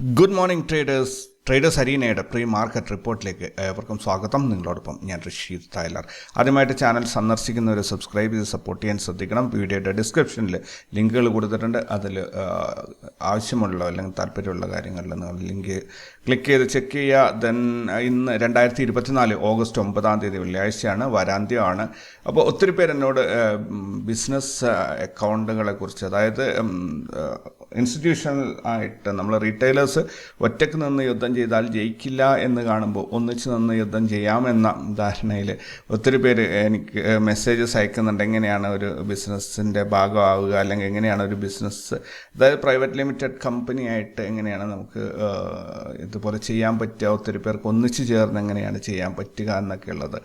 Good morning traders അരീനയുടെ pre market റിപ്പോർട്ടിലേക്ക് ഏവർക്കും സ്വാഗതം. നിങ്ങളോടൊപ്പം ഞാൻ റഷീദ് തായ്ലർ. ആദ്യമായിട്ട് ചാനൽ സന്ദർശിക്കുന്നവർ സബ്സ്ക്രൈബ് ചെയ്ത് സപ്പോർട്ട് ചെയ്യാൻ ശ്രദ്ധിക്കണം. വീഡിയോയുടെ ഡിസ്ക്രിപ്ഷനിൽ ലിങ്കുകൾ കൊടുത്തിട്ടുണ്ട്. അതിൽ ആവശ്യമുള്ള അല്ലെങ്കിൽ താല്പര്യമുള്ള കാര്യങ്ങളിൽ നിങ്ങൾ ലിങ്ക് ക്ലിക്ക് ചെയ്ത് ചെക്ക് ചെയ്യുക. ദെൻ ഇന്ന് 2024 ഓഗസ്റ്റ് 9 വെള്ളിയാഴ്ചയാണ്, വാരാന്ത്യമാണ്. അപ്പോൾ ഒത്തിരി പേര് എന്നോട് ബിസിനസ് അക്കൗണ്ടുകളെ കുറിച്ച്, അതായത് ഇൻസ്റ്റിറ്റ്യൂഷണൽ ആയിട്ട് നമ്മൾ റീറ്റെയിലേഴ്സ് ഒറ്റയ്ക്ക് നിന്ന് യുദ്ധം ചെയ്താൽ ജയിക്കില്ല എന്ന് കാണുമ്പോൾ ഒന്നിച്ച് നിന്ന് യുദ്ധം ചെയ്യാമെന്ന ധാരണയിൽ ഒത്തിരി പേര് എനിക്ക് മെസ്സേജസ് അയക്കുന്നുണ്ട്. എങ്ങനെയാണ് ഒരു ബിസിനസ്സിൻ്റെ ഭാഗമാവുക, അല്ലെങ്കിൽ എങ്ങനെയാണ് ഒരു ബിസിനസ്, അതായത് പ്രൈവറ്റ് ലിമിറ്റഡ് കമ്പനി ആയിട്ട് എങ്ങനെയാണ് നമുക്ക് ഇതുപോലെ ചെയ്യാൻ പറ്റുക, ഒത്തിരി പേർക്ക് ഒന്നിച്ച് ചേർന്ന് എങ്ങനെയാണ് ചെയ്യാൻ പറ്റുക എന്നൊക്കെ ഉള്ളത്.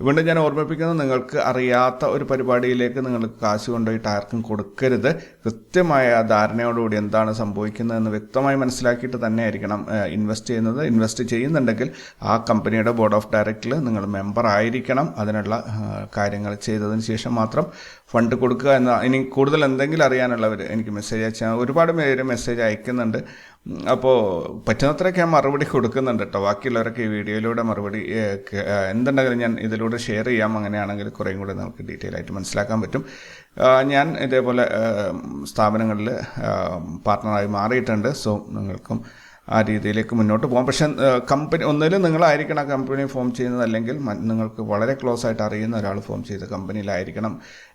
വീണ്ടും ഞാൻ ഓർമ്മിപ്പിക്കുന്നത്, നിങ്ങൾക്ക് അറിയാത്ത ഒരു പരിപാടിയിലേക്ക് നിങ്ങൾ കാശ് കൊണ്ടുപോയിട്ട് ആർക്കും കൊടുക്കരുത്. കൃത്യമായ ധാരണയോടുകൂടി എന്താണ് സംഭവിക്കുന്നതെന്ന് വ്യക്തമായി മനസ്സിലാക്കിയിട്ട് തന്നെ ആയിരിക്കണം ഇൻവെസ്റ്റ് ചെയ്യുന്നത്. ഇൻവെസ്റ്റ് ചെയ്യുന്നുണ്ടെങ്കിൽ ആ കമ്പനിയുടെ ബോർഡ് ഓഫ് ഡയറക്ടറിൽ നിങ്ങൾ മെമ്പർ ആയിരിക്കണം. അതിനുള്ള കാര്യങ്ങൾ ചെയ്തതിന് ശേഷം മാത്രം ഫണ്ട് കൊടുക്കുക എന്ന. ഇനി കൂടുതൽ എന്തെങ്കിലും അറിയാനുള്ളവർ എനിക്ക് മെസ്സേജ് അയച്ചാൽ, ഒരുപാട് പേര് മെസ്സേജ് അയക്കുന്നുണ്ട്. അപ്പോൾ പറ്റുന്നത്രയൊക്കെ ഞാൻ മറുപടി കൊടുക്കുന്നുണ്ട് കേട്ടോ. ബാക്കിയുള്ളവരൊക്കെ ഈ വീഡിയോയിലൂടെ മറുപടി എന്തുണ്ടെങ്കിലും ഞാൻ ഇതിലൂടെ ഷെയർ ചെയ്യാം. അങ്ങനെയാണെങ്കിൽ കുറേയും കൂടെ നമുക്ക് ഡീറ്റെയിൽ ആയിട്ട് മനസ്സിലാക്കാൻ പറ്റും. ഞാൻ ഇതേപോലെ സ്ഥാപനങ്ങളിൽ പാർട്ട്ണറായി മാറിയിട്ടുണ്ട്. സോ നിങ്ങൾക്കും ആ രീതിയിലേക്ക് മുന്നോട്ട് പോകാം. പക്ഷേ കമ്പനി ഒന്നിലും നിങ്ങളായിരിക്കണം ആ കമ്പനി ഫോം ചെയ്യുന്നത്, അല്ലെങ്കിൽ നിങ്ങൾക്ക് വളരെ ക്ലോസ് ആയിട്ട് അറിയുന്ന ഒരാൾ ഫോം ചെയ്ത കമ്പനിയിലായിരിക്കണം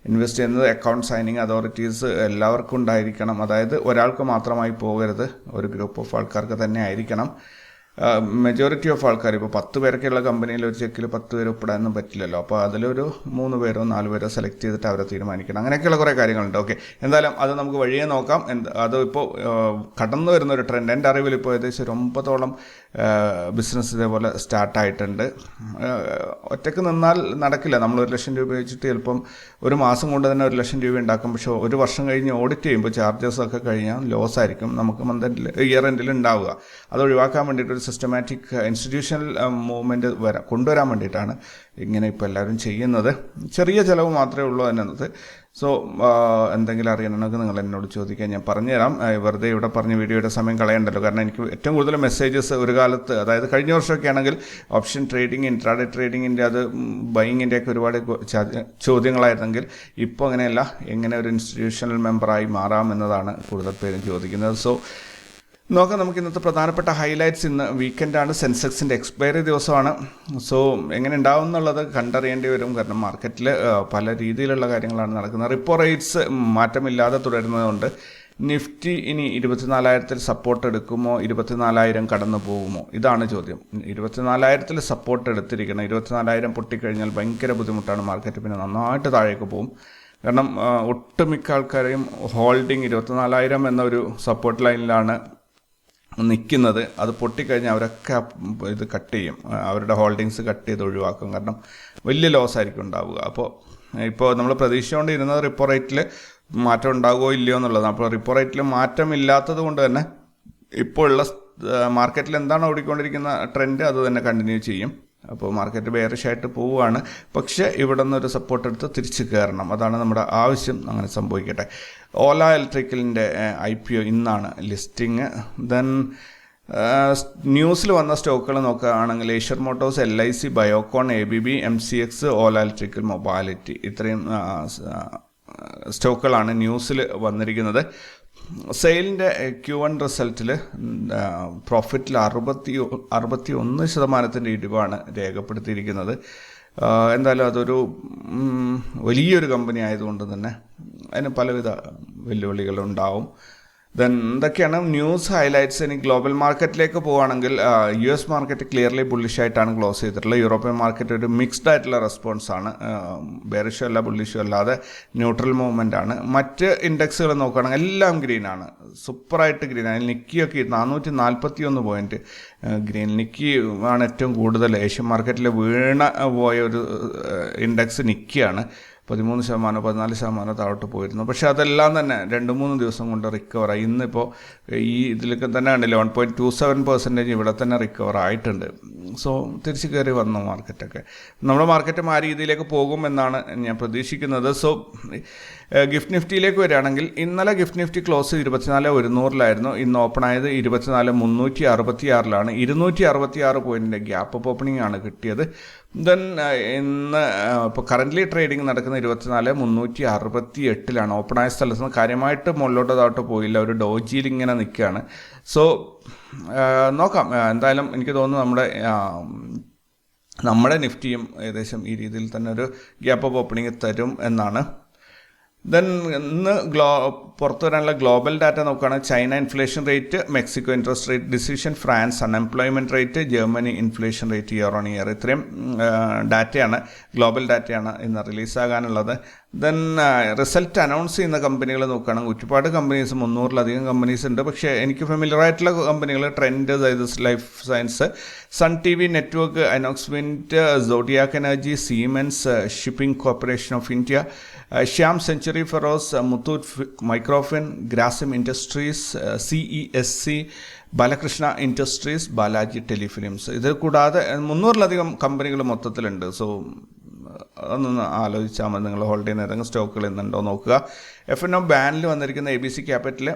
ഇൻവെസ്റ്റ് ചെയ്യുന്നത്. അക്കൗണ്ട് സൈനിങ് അതോറിറ്റീസ് എല്ലാവർക്കും ഉണ്ടായിരിക്കണം. അതായത് ഒരാൾക്ക് മാത്രമായി പോകരുത്, ഒരു ഗ്രൂപ്പ് ഓഫ് ആൾക്കാർക്ക് തന്നെ ആയിരിക്കണം. മെജോറിറ്റി ഓഫ് ആൾക്കാർ, ഇപ്പോൾ 10 പേരൊക്കെയുള്ള കമ്പനിയിൽ ഒരു ചെക്കിൽ 10 പേര് ഒപ്പിടാനൊന്നും പറ്റില്ലല്ലോ. അപ്പോൾ അതിലൊരു 3 പേരോ 4 പേരോ സെലക്ട് ചെയ്തിട്ട് അവരെ തീരുമാനിക്കണം. അങ്ങനെയൊക്കെയുള്ള കുറേ കാര്യങ്ങളുണ്ട്. ഓക്കെ, എന്തായാലും അത് നമുക്ക് വഴിയെ നോക്കാം. അത് ഇപ്പോൾ കടന്നു വരുന്നൊരു ട്രെൻഡ്. എൻ്റെ അറിവിൽ ഇപ്പോൾ ഏകദേശം ഒരു 9ഓളം ബിസിനസ് ഇതേപോലെ സ്റ്റാർട്ടായിട്ടുണ്ട്. ഒറ്റയ്ക്ക് നിന്നാൽ നടക്കില്ല. നമ്മൾ 1 ലക്ഷം രൂപ വെച്ചിട്ട് ചിലപ്പം ഒരു മാസം കൊണ്ട് തന്നെ 1 ലക്ഷം രൂപ ഉണ്ടാക്കും. പക്ഷേ ഒരു വർഷം കഴിഞ്ഞ് ഓഡിറ്റ് ചെയ്യുമ്പോൾ ചാർജസൊക്കെ കഴിഞ്ഞാൽ ലോസ് ആയിരിക്കും നമുക്ക് ഇയർ എൻഡിൽ ഉണ്ടാവുക. അത് ഒഴിവാക്കാൻ വേണ്ടിയിട്ട് സിസ്റ്റമാറ്റിക് ഇൻസ്റ്റിറ്റ്യൂഷണൽ മൂവ്മെൻറ്റ് കൊണ്ടുവരാൻ വേണ്ടിയിട്ടാണ് ഇങ്ങനെ ഇപ്പോൾ എല്ലാവരും ചെയ്യുന്നത്. ചെറിയ ചിലവ് മാത്രമേ ഉള്ളൂ അതിനകത്ത്. സോ എന്തെങ്കിലും അറിയണമെങ്കിൽ നിങ്ങൾ എന്നോട് ചോദിക്കാൻ ഞാൻ പറഞ്ഞുതരാം. വെറുതെ ഇവിടെ പറഞ്ഞ വീഡിയോയുടെ സമയം കളയണ്ടല്ലോ. കാരണം എനിക്ക് ഏറ്റവും കൂടുതൽ മെസ്സേജസ് ഒരു കാലത്ത്, അതായത് കഴിഞ്ഞ വർഷമൊക്കെ ആണെങ്കിൽ ഓപ്ഷൻ ട്രേഡിങ്, ഇൻട്രാഡേ ട്രേഡിങ്ങിൻ്റെ, അത് ബൈങ്ങിൻ്റെയൊക്കെ ഒരുപാട് ചോദ്യങ്ങളായിരുന്നെങ്കിൽ ഇപ്പോൾ അങ്ങനെയല്ല. എങ്ങനെ ഒരു ഇൻസ്റ്റിറ്റ്യൂഷണൽ മെമ്പറായി മാറാം എന്നതാണ് കൂടുതൽ പേരും ചോദിക്കുന്നത്. സോ നോക്കാം നമുക്ക് ഇന്നത്തെ പ്രധാനപ്പെട്ട ഹൈലൈറ്റ്സ്. ഇന്ന് വീക്കെൻഡാണ്, സെൻസെക്സിൻ്റെ എക്സ്പയറി ദിവസമാണ്. സോ എങ്ങനെ ഉണ്ടാവും എന്നുള്ളത് കണ്ടറിയേണ്ടി വരും. കാരണം മാർക്കറ്റിൽ പല രീതിയിലുള്ള കാര്യങ്ങളാണ് നടക്കുന്നത്. റിപ്പോ റേറ്റ്സ് മാറ്റമില്ലാതെ തുടരുന്നതുകൊണ്ട് നിഫ്റ്റി ഇനി 24,000 സപ്പോർട്ട് എടുക്കുമോ, 24,000 കടന്നു പോകുമോ, ഇതാണ് ചോദ്യം. 24,000 സപ്പോർട്ട് എടുത്തിരിക്കണം. 24,000 പൊട്ടിക്കഴിഞ്ഞാൽ ഭയങ്കര ബുദ്ധിമുട്ടാണ് മാർക്കറ്റ്, പിന്നെ നന്നായിട്ട് താഴേക്ക് പോകും. കാരണം ഒട്ടുമിക്ക ആൾക്കാരെയും ഹോൾഡിങ് 24,000 എന്ന ഒരു സപ്പോർട്ട് ലൈനിലാണ് നിൽക്കുന്നത്. അത് പൊട്ടിക്കഴിഞ്ഞാൽ അവരൊക്കെ ഇത് കട്ട് ചെയ്യും, അവരുടെ ഹോൾഡിങ്സ് കട്ട് ചെയ്ത് ഒഴിവാക്കും. കാരണം വലിയ ലോസ് ആയിരിക്കും ഉണ്ടാവുക. ഇപ്പോൾ നമ്മൾ പ്രതീക്ഷിച്ചുകൊണ്ടിരുന്നത് റിപ്പോ റേറ്റിൽ മാറ്റം ഉണ്ടാകുമോ ഇല്ലയോ എന്നുള്ളതാണ്. അപ്പോൾ റിപ്പോ റേറ്റിൽ മാറ്റമില്ലാത്തത് കൊണ്ട് തന്നെ ഇപ്പോൾ ഉള്ള മാർക്കറ്റിൽ എന്താണ് ഓടിക്കൊണ്ടിരിക്കുന്ന ട്രെൻഡ് അത് തന്നെ കണ്ടിന്യൂ ചെയ്യും. അപ്പോൾ മാർക്കറ്റ് ബെയറിഷായിട്ട് പോവുകയാണ്. പക്ഷേ ഇവിടെ നിന്നൊരു സപ്പോർട്ട് എടുത്ത് തിരിച്ച് കയറണം, അതാണ് നമ്മുടെ ആവശ്യം. അങ്ങനെ സംഭവിക്കട്ടെ. ഓല ഇലക്ട്രിക്കലിൻ്റെ IPO ഇന്നാണ് ലിസ്റ്റിംഗ്. ദെൻ ന്യൂസിൽ വന്ന സ്റ്റോക്കുകൾ നോക്കുകയാണെങ്കിൽ Eicher Motors, LIC, Biocon, ABB, MCX, ഓല ഇലക്ട്രിക്കൽ, മൊബാലിറ്റി, ഇത്രയും സ്റ്റോക്കുകളാണ് ന്യൂസിൽ വന്നിരിക്കുന്നത്. സെയിലിൻ്റെ Q1 റിസൾട്ടിൽ പ്രോഫിറ്റിൽ 61% ഇടിവാണ് രേഖപ്പെടുത്തിയിരിക്കുന്നത്. എന്തായാലും അതൊരു വലിയൊരു കമ്പനി ആയതുകൊണ്ട് തന്നെ അതിന് പലവിധ വെല്ലുവിളികളുണ്ടാവും. ദെൻ എന്തൊക്കെയാണ് ന്യൂസ് ഹൈലൈറ്റ്സ്? ഇനി ഗ്ലോബൽ മാർക്കറ്റിലേക്ക് പോവുകയാണെങ്കിൽ US മാർക്കറ്റ് ക്ലിയർലി ബുള്ളിഷായിട്ടാണ് ക്ലോസ് ചെയ്തിട്ടുള്ളത്. യൂറോപ്യൻ മാർക്കറ്റ് ഒരു മിക്സ്ഡ് ആയിട്ടുള്ള റെസ്പോൺസാണ്. ബെയറിഷും അല്ല ബുള്ളിഷും അല്ലാതെ ന്യൂട്രൽ മൂവ്മെൻ്റ് ആണ്. മറ്റ് ഇൻഡെക്സുകൾ നോക്കുകയാണെങ്കിൽ എല്ലാം ഗ്രീനാണ്, സൂപ്പറായിട്ട് ഗ്രീനാണ്. നിക്കിയൊക്കെ 441 പോയിൻറ്റ് ഗ്രീൻ. നിക്കി ആണ് ഏറ്റവും കൂടുതൽ ഏഷ്യൻ മാർക്കറ്റിൽ വീണ പോയ ഒരു ഇൻഡെക്സ് നിക്കിയാണ്. 13%, 14% താഴോട്ട് പോയിരുന്നു. പക്ഷേ അതെല്ലാം തന്നെ 2-3 ദിവസം കൊണ്ട് റിക്കവറായി. ഇന്നിപ്പോൾ ഈ ഇതിലൊക്കെ തന്നെ കണ്ടില്ല, 1.27% ഇവിടെ തന്നെ റിക്കവർ ആയിട്ടുണ്ട്. സോ തിരിച്ച് കയറി വന്നു മാർക്കറ്റൊക്കെ. നമ്മുടെ മാർക്കറ്റും ആ രീതിയിലേക്ക് പോകും എന്നാണ് ഞാൻ പ്രതീക്ഷിക്കുന്നത്. സോ ഗിഫ്റ്റ് നിഫ്റ്റിയിലേക്ക് വരികയാണെങ്കിൽ ഇന്നലെ ഗിഫ്റ്റ് നിഫ്റ്റി ക്ലോസ് 24,100 ഇന്ന് ഓപ്പൺ ആയത് 24,366 266 പോയിൻറ്റിൻ്റെ ഗ്യാപ്പ് അപ്പ് ഓപ്പണിംഗ് ആണ് കിട്ടിയത്. ദെൻ ഇന്ന് ഇപ്പോൾ കറൻ്റ്ലി ട്രേഡിംഗ് നടക്കുന്ന 24,368 ഓപ്പൺ ആയ സ്ഥലത്ത് നിന്ന് കാര്യമായിട്ട് മുകളിലോട്ടോ താഴോട്ടോ പോയില്ല, ഒരു ഡോജിയിൽ ഇങ്ങനെ നിൽക്കുകയാണ്. സോ നോക്കാം, എന്തായാലും എനിക്ക് തോന്നുന്നു നമ്മുടെ നിഫ്റ്റിയും ഏകദേശം ഈ രീതിയിൽ തന്നെ ഒരു ഗ്യാപ്പ് അപ്പ് ഓപ്പണിംഗ് തരും എന്നാണ്. ദെൻ ഇന്ന് പുറത്തു വരാനുള്ള ഗ്ലോബൽ ഡാറ്റ നോക്കുകയാണെങ്കിൽ China inflation rate, Mexico interest rate decision, France unemployment rate, Germany inflation rate year on year. ഇത്രയും ഡാറ്റയാണ്, ഗ്ലോബൽ ഡാറ്റയാണ് ഇന്ന് റിലീസാകാനുള്ളത്. ദെൻ റിസൾട്ട് അനൗൺസ് ചെയ്യുന്ന കമ്പനികൾ നോക്കുകയാണെങ്കിൽ ഒരുപാട് കമ്പനീസ്, 300-ലധികം കമ്പനീസ് ഉണ്ട്. പക്ഷേ എനിക്ക് ഫെമിലിയർ ആയിട്ടുള്ള കമ്പനികൾ ട്രെൻഡ്, അതായത് life science, Sun T V network, Inox Wind, Zodiac Energy, Siemens, Shipping Corporation of India, Shyam Century Ferrous, Muthoot Microfin, Grasim Industries, CESC, Balakrishna Industries, Balaji Telefilms. ഇത് കൂടാതെ 300-ലധികം കമ്പനികൾ മൊത്തത്തിലുണ്ട്. സോ അതൊന്ന് ആലോചിച്ചാൽ മതി, നിങ്ങൾ ഹോൾഡ് ചെയ്യുന്ന ഏതെങ്കിലും സ്റ്റോക്കുകൾ ഇന്നുണ്ടോ നോക്കുക. F&O ബാനിൽ വന്നിരിക്കുന്ന ABC capital,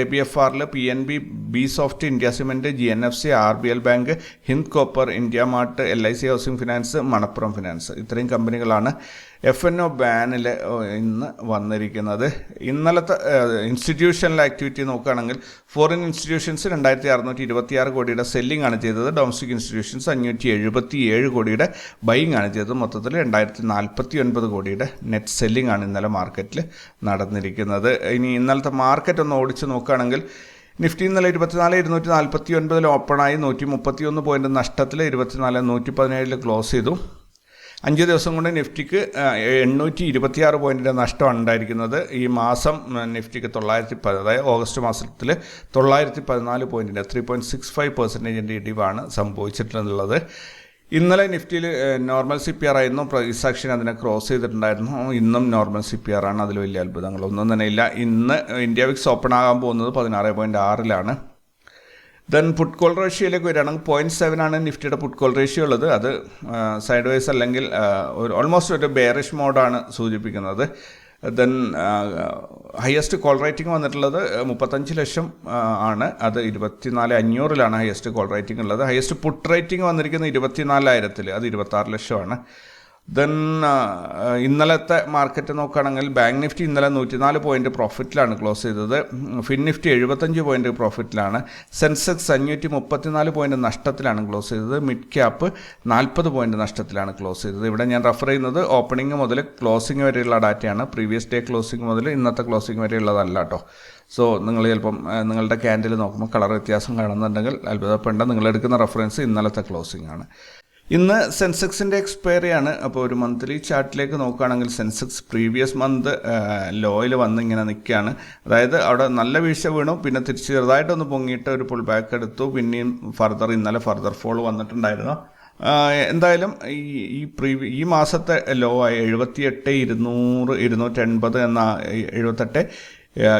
ABFR, PNB, B soft, India cement, GNFC, RBL bank, Hind copper, India mart, LIC housing finance, Manappuram finance. ഇത്രയും കമ്പനികളാണ് F&O ബാനിൽ ഇന്ന് വന്നിരിക്കുന്നത്. ഇന്നലത്തെ ഇൻസ്റ്റിറ്റ്യൂഷണൽ ആക്ടിവിറ്റി നോക്കുകയാണെങ്കിൽ ഫോറിൻ ഇൻസ്റ്റിറ്റ്യൂഷൻസ് 2,626 കോടിയുടെ സെല്ലിംഗ് ആണ് ചെയ്തത്. ഡൊമസ്റ്റിക് ഇൻസ്റ്റിറ്റ്യൂഷൻസ് 577 കോടിയുടെ ബൈയിങ് ആണ് ചെയ്തത്. മൊത്തത്തിൽ 2,049 കോടിയുടെ നെറ്റ് സെല്ലിംഗ് ആണ് ഇന്നലെ മാർക്കറ്റിൽ നടന്നിരിക്കുന്നത്. ഇനി ഇന്നലത്തെ മാർക്കറ്റ് ഒന്ന് ഓടിച്ച് നോക്കുകയാണെങ്കിൽ നിഫ്റ്റി ഇന്നലെ 24,249 ഓപ്പണായി 131 പോയിൻ്റ് നഷ്ടത്തിൽ 24,117 ക്ലോസ് ചെയ്തു. 5 ദിവസം കൊണ്ട് നിഫ്റ്റിക്ക് 826 പോയിൻറ്റിൻ്റെ നഷ്ടമാണ് ഉണ്ടായിരിക്കുന്നത്. ഈ മാസം നിഫ്റ്റിക്ക് 910, അതായത് ഓഗസ്റ്റ് മാസത്തിൽ 914 പോയിൻറ്റിൻ്റെ 3.65% ഇടിവാണ് സംഭവിച്ചിട്ടുള്ളത്. ഇന്നലെ നിഫ്റ്റിയിൽ നോർമൽ CPR ആയിരുന്നു, പ്രൈസ് ആക്ഷൻ അതിനെ ക്രോസ് ചെയ്തിട്ടുണ്ടായിരുന്നു. ഇന്നും നോർമൽ CPR ആണ്, അതിൽ വലിയ അത്ഭുതങ്ങളൊന്നും തന്നെ ഇല്ല. ഇന്ന് ഇന്ത്യ വിക്സ് ഓപ്പൺ ആകാൻ പോകുന്നത് 16.6 ദെൻ പുട്ട് കോൾ റേഷ്യോയിലേക്ക് വരികയാണെങ്കിൽ 0.7 നിഫ്റ്റിയുടെ പുട്ട് കോൾ റേഷ്യോ ഉള്ളത്. അത് സൈഡ് വൈസ് അല്ലെങ്കിൽ ഓൾമോസ്റ്റ് ഒരു ബെയറിഷ് മോഡാണ് സൂചിപ്പിക്കുന്നത്. ദെൻ ഹയസ്റ്റ് കോൾ റേറ്റിംഗ് വന്നിട്ടുള്ളത് 35 ലക്ഷം ആണ്, അത് 24,500 ഹയസ്റ്റ് കോൾ റേറ്റിംഗ് ഉള്ളത്. ഹയസ്റ്റ് പുട്ട് റേറ്റിംഗ് വന്നിരിക്കുന്നത് 24,000, അത് 26 ലക്ഷമാണ്. ദെൻ ഇന്നലത്തെ മാർക്കറ്റ് നോക്കുകയാണെങ്കിൽ ബാങ്ക് നിഫ്റ്റി ഇന്നലെ 104 പോയിൻറ്റ് പ്രോഫിറ്റിലാണ് ക്ലോസ് ചെയ്തത്. ഫിൻ നിഫ്റ്റി 75 പോയിൻറ്റ് പ്രോഫിറ്റിലാണ്. സെൻസെക്സ് 534 പോയിൻറ്റ് നഷ്ടത്തിലാണ് ക്ലോസ് ചെയ്തത്. മിഡ് ക്യാപ്പ് 40 പോയിൻറ്റ് നഷ്ടത്തിലാണ് ക്ലോസ് ചെയ്തത്. ഇവിടെ ഞാൻ റെഫർ ചെയ്യുന്നത് ഓപ്പണിംഗ് മുതൽ ക്ലോസിംഗ് വരെയുള്ള ഡാറ്റയാണ്. പ്രീവിയസ് ഡേ ക്ലോസിംഗ് മുതൽ ഇന്നത്തെ ക്ലോസിംഗ് വരെയുള്ളതല്ല കേട്ടോ. സോ നിങ്ങൾ ചിലപ്പം നിങ്ങളുടെ ക്യാൻഡിൽ നോക്കുമ്പോൾ കളർ വ്യത്യാസം കാണുന്നുണ്ടെങ്കിൽ അത്ഭുതപ്പെടേണ്ട, നിങ്ങളെടുക്കുന്ന റെഫറൻസ് ഇന്നലത്തെ ക്ലോസിംഗ് ആണ്. ഇന്ന് സെൻസെക്സിൻ്റെ എക്സ്പയറിയാണ്. അപ്പോൾ ഒരു മന്ത്ലി ചാർട്ടിലേക്ക് നോക്കുകയാണെങ്കിൽ സെൻസെക്സ് പ്രീവിയസ് മന്ത് ലോയിൽ വന്ന് ഇങ്ങനെ നിൽക്കുകയാണ്. അതായത് അവിടെ നല്ല വീഴ്ച വീണു, പിന്നെ തിരിച്ച് ചെറുതായിട്ടൊന്ന് പൊങ്ങിയിട്ട് ഒരു പുൾ ബാക്ക് എടുത്തു, പിന്നെയും ഇന്നലെ ഫർദർ ഫോൾ വന്നിട്ടുണ്ടായിരുന്നു. എന്തായാലും ഈ മാസത്തെ ലോ ആയ 78,200 280 എന്ന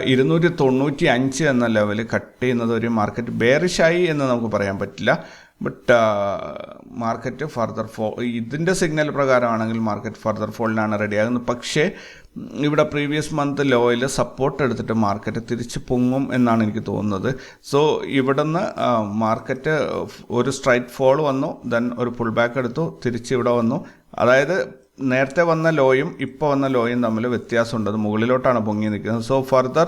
295 എന്ന ലെവൽ കട്ട് ചെയ്യുന്നത് ഒരു മാർക്കറ്റ് ബെയറിഷായി എന്ന് നമുക്ക് പറയാൻ പറ്റില്ല. ബട്ട് മാർക്കറ്റ് ഫർദർ ഇതിൻ്റെ സിഗ്നൽ പ്രകാരമാണെങ്കിൽ മാർക്കറ്റ് ഫർദർ ഫോളിനാണ് റെഡിയാകുന്നത്. പക്ഷേ ഇവിടെ പ്രീവിയസ് മന്ത് ലോയിൽ സപ്പോർട്ട് എടുത്തിട്ട് മാർക്കറ്റ് തിരിച്ച് പൊങ്ങും എന്നാണ് എനിക്ക് തോന്നുന്നത്. സോ ഇവിടുന്ന് മാർക്കറ്റ് ഒരു സ്ട്രൈറ്റ് ഫോൾ വന്നു, ദെൻ ഒരു പുൾ ബാക്ക് എടുത്തു, തിരിച്ച് ഇവിടെ വന്നു. അതായത് നേരത്തെ വന്ന ലോയും ഇപ്പോൾ വന്ന ലോയും തമ്മിൽ വ്യത്യാസമുണ്ട്. അത് മുകളിലോട്ടാണ് പൊങ്ങി നിൽക്കുന്നത്. സോ ഫർദർ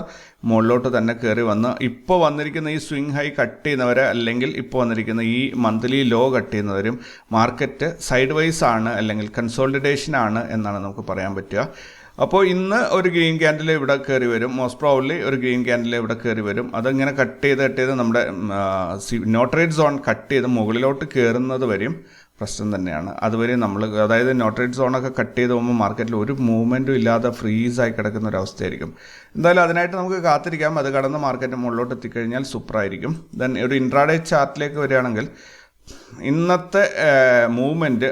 മുകളിലോട്ട് തന്നെ കയറി വന്ന് ഇപ്പോൾ വന്നിരിക്കുന്ന ഈ സ്വിംഗ് ഹൈ കട്ട് ചെയ്യുന്നവരെ, അല്ലെങ്കിൽ ഇപ്പോൾ വന്നിരിക്കുന്ന ഈ മന്ത്ലി ലോ കട്ട് ചെയ്യുന്നവരും മാർക്കറ്റ് സൈഡ് വൈസ് ആണ് അല്ലെങ്കിൽ കൺസോളിഡേഷൻ ആണ് എന്നാണ് നമുക്ക് പറയാൻ പറ്റുക. അപ്പോൾ ഇന്ന് ഒരു ഗ്രീൻ ക്യാൻഡിൽ ഇവിടെ കയറി വരും, മോസ്റ്റ് പ്രോബബ്ലി ഒരു ഗ്രീൻ ക്യാൻഡിൽ ഇവിടെ കയറി വരും. അതങ്ങനെ കട്ട് ചെയ്ത് നമ്മുടെ നോ ട്രേഡ് സോൺ കട്ട് ചെയ്ത് മുകളിലോട്ട് കയറുന്നത് വരെയും പ്രശ്നം തന്നെയാണ്. അതുവരെ നമ്മൾ, അതായത് നോ ട്രേഡ് സോണൊക്കെ കട്ട് ചെയ്ത് പോകുമ്പോൾ മാർക്കറ്റിൽ ഒരു മൂവ്മെൻറ്റും ഇല്ലാതെ ഫ്രീസായി കിടക്കുന്ന ഒരു അവസ്ഥയായിരിക്കും. എന്തായാലും അതിനായിട്ട് നമുക്ക് കാത്തിരിക്കാം. അത് കടന്ന് മാർക്കറ്റ് മുകളിലോട്ട് എത്തിക്കഴിഞ്ഞാൽ സൂപ്പറായിരിക്കും. ദെൻ ഒരു ഇൻട്രാഡേ ചാർട്ടിലേക്ക് വരികയാണെങ്കിൽ ഇന്നത്തെ മൂവ്മെൻറ്റ്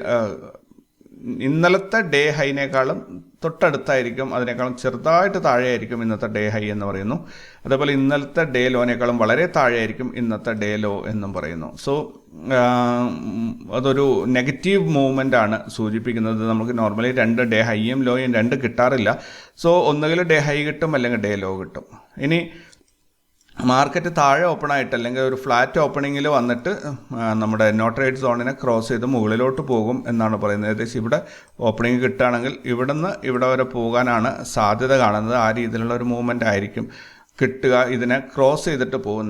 ഇന്നലത്തെ ഡേ ഹൈനേക്കാളും തൊട്ടടുത്തായിരിക്കും, അതിനേക്കാളും ചെറുതായിട്ട് താഴെയായിരിക്കും ഇന്നത്തെ ഡേ ഹൈ എന്ന് പറയുന്നു. അതേപോലെ ഇന്നലത്തെ ഡേ ലോനേക്കാളും വളരെ താഴെയായിരിക്കും ഇന്നത്തെ ഡേ ലോ എന്നും പറയുന്നു. സോ അതൊരു നെഗറ്റീവ് മൂവ്മെൻ്റ് ആണ് സൂചിപ്പിക്കുന്നത്. നമുക്ക് നോർമലി 2 ഡേ ഹൈയും ലോയും 2 കിട്ടാറില്ല. സോ ഒന്നുകിൽ ഡേ ഹൈ കിട്ടും അല്ലെങ്കിൽ ഡേ ലോ കിട്ടും. ഇനി മാർക്കറ്റ് താഴെ ഓപ്പൺ ആയിട്ട് അല്ലെങ്കിൽ ഒരു ഫ്ലാറ്റ് ഓപ്പണിങ്ങിൽ വന്നിട്ട് നമ്മുടെ നോ ട്രേഡ് സോണിനെ ക്രോസ് ചെയ്ത് മുകളിലോട്ട് പോകും എന്നാണ് പറയുന്നത്. ഏകദേശം ഇവിടെ ഓപ്പണിംഗ് കിട്ടുകയാണെങ്കിൽ ഇവിടെ വരെ പോകാനാണ് സാധ്യത കാണുന്നത്. ആ രീതിയിലുള്ള ഒരു മൂവ്മെൻ്റ് ആയിരിക്കും കിട്ടുക. ഇതിനെ ക്രോസ് ചെയ്തിട്ട് പോകും,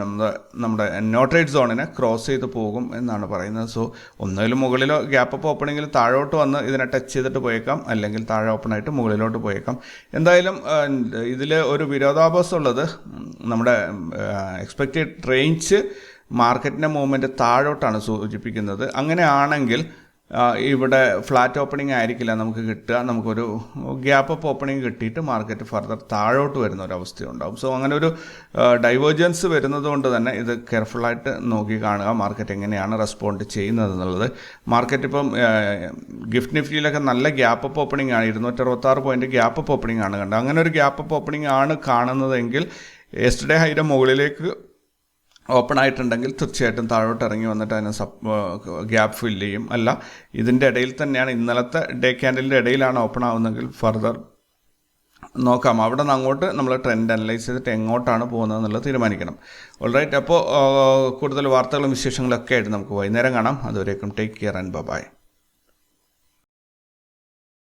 നമ്മുടെ നോ ട്രേഡ് സോണിനെ ക്രോസ് ചെയ്ത് പോകും എന്നാണ് പറയുന്നത്. സോ ഒന്നുകിൽ മുകളിലോ ഗ്യാപ്പ് അപ്പ് ഓപ്പണിങ്ങിൽ താഴോട്ട് വന്ന് ഇതിനെ ടച്ച് ചെയ്തിട്ട് പോയേക്കാം, അല്ലെങ്കിൽ താഴെ ഓപ്പണായിട്ട് മുകളിലോട്ട് പോയേക്കാം. എന്തായാലും ഇതിൽ ഒരു വിരോധാഭാസം ഉള്ളത്, നമ്മുടെ എക്സ്പെക്റ്റഡ് റേഞ്ച് മാർക്കറ്റിൻ്റെ മൂവ്മെൻറ്റ് താഴോട്ടാണ് സൂചിപ്പിക്കുന്നത്. അങ്ങനെയാണെങ്കിൽ ഇവിടെ ഫ്ലാറ്റ് ഓപ്പണിംഗ് ആയിരിക്കില്ല നമുക്ക് കിട്ടുക, നമുക്കൊരു ഗ്യാപ്പ് അപ്പ് ഓപ്പണിംഗ് കിട്ടിയിട്ട് മാർക്കറ്റ് ഫർദർ താഴോട്ട് വരുന്ന ഒരു അവസ്ഥയുണ്ടാകും. സോ അങ്ങനെ ഒരു ഡൈവേർജൻസ് വരുന്നത് കൊണ്ട് തന്നെ ഇത് കെയർഫുള്ളായിട്ട് നോക്കി കാണുക, മാർക്കറ്റ് എങ്ങനെയാണ് റെസ്പോണ്ട് ചെയ്യുന്നത് എന്നുള്ളത്. മാർക്കറ്റ് ഇപ്പം ഗിഫ്റ്റ് നിഫ്റ്റിയിലൊക്കെ നല്ല ഗ്യാപ്പ് അപ്പ് ഓപ്പണിംഗ് ആണ്, 266 പോയിൻറ്റ് ഗ്യാപ്പ് അപ്പ് ഓപ്പണിംഗ് ആണ് കണ്ടത്. അങ്ങനെ ഒരു ഗ്യാപ്പ് അപ്പ് ഓപ്പണിംഗ് ആണ് കാണുന്നതെങ്കിൽ യെസ്റ്റർഡേ ഹൈയുടെ മുകളിലേക്ക് ഓപ്പൺ ആയിട്ടുണ്ടെങ്കിൽ തീർച്ചയായിട്ടും താഴോട്ട് ഇറങ്ങി വന്നിട്ട് അതിനെ ഗ്യാപ്പ് ഫില്ല് ചെയ്യും. അല്ല, ഇതിൻ്റെ ഇടയിൽ തന്നെയാണ്, ഇന്നലത്തെ ഡേ ക്യാൻഡലിൻ്റെ ഇടയിലാണ് ഓപ്പൺ ആവുന്നതെങ്കിൽ ഫർദർ നോക്കാം. അവിടെ നിന്ന് അങ്ങോട്ട് നമ്മൾ ട്രെൻഡ് അനലൈസ് ചെയ്തിട്ട് എങ്ങോട്ടാണ് പോകുന്നത് എന്നുള്ളത് തീരുമാനിക്കണം. ഓൾറൈറ്റ്, അപ്പോൾ കൂടുതൽ വാർത്തകളും വിശേഷങ്ങളൊക്കെ ആയിട്ട് നമുക്ക് വൈകുന്നേരം കാണാം. അതുവരേക്കും ടേക്ക് കെയർ ആൻഡ് ബൈ.